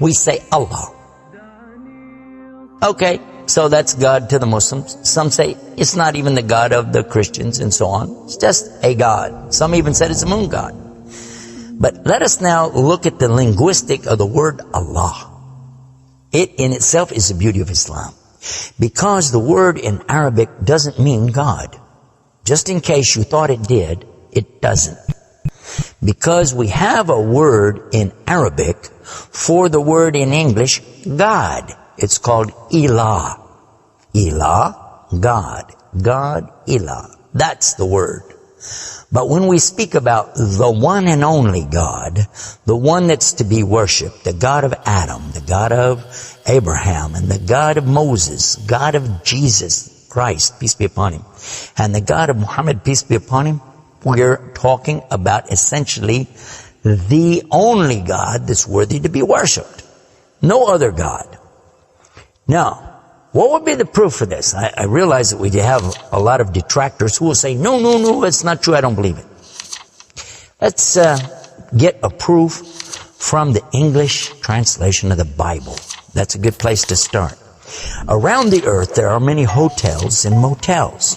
We say Allah. Okay, so that's God to the Muslims. Some say it's not even the God of the Christians and so on. It's just a God. Some even said it's a moon god. But let us now look at the linguistic of the word Allah. It in itself is the beauty of Islam. Because the word in Arabic doesn't mean God. Just in case you thought it did, it doesn't. Because we have a word in Arabic for the word in English, God. It's called Ilah. Ilah, God. God, Ilah. That's the word. But when we speak about the one and only God, the one that's to be worshipped, the God of Adam, the God of Abraham, and the God of Moses, God of Jesus Christ, peace be upon him, and the God of Muhammad, peace be upon him, we're talking about essentially the only God that's worthy to be worshipped. No other God. Now, what would be the proof for this? I realize that we have a lot of detractors who will say, no, it's not true, I don't believe it. Let's get a proof from the English translation of the Bible. That's a good place to start. Around the earth, there are many hotels and motels.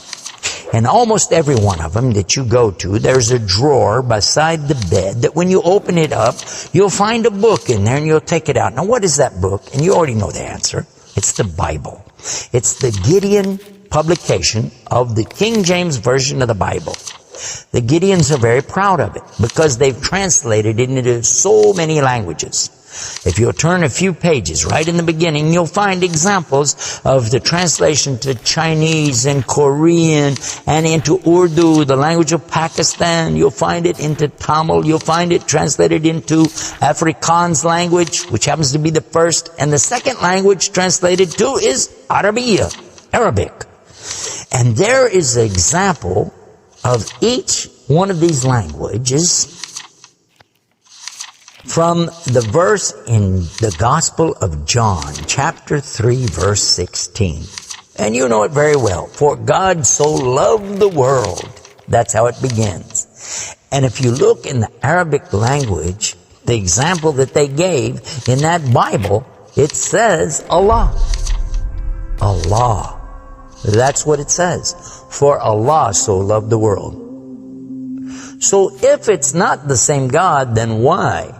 And almost every one of them that you go to, there's a drawer beside the bed that when you open it up, you'll find a book in there and you'll take it out. Now, what is that book? And you already know the answer. It's the Bible. It's the Gideon publication of the King James Version of the Bible. The Gideons are very proud of it because they've translated it into so many languages. If you'll turn a few pages right in the beginning, you'll find examples of the translation to Chinese and Korean and into Urdu, the language of Pakistan. You'll find it into Tamil. You'll find it translated into Afrikaans language, which happens to be the first. And the second language translated to is Arabiya, Arabic. And there is an example of each one of these languages from the verse in the Gospel of John, chapter 3, verse 16. And you know it very well. For God so loved the world. That's how it begins. And if you look in the Arabic language, the example that they gave in that Bible, it says Allah. Allah. That's what it says. For Allah so loved the world. So if it's not the same God, then why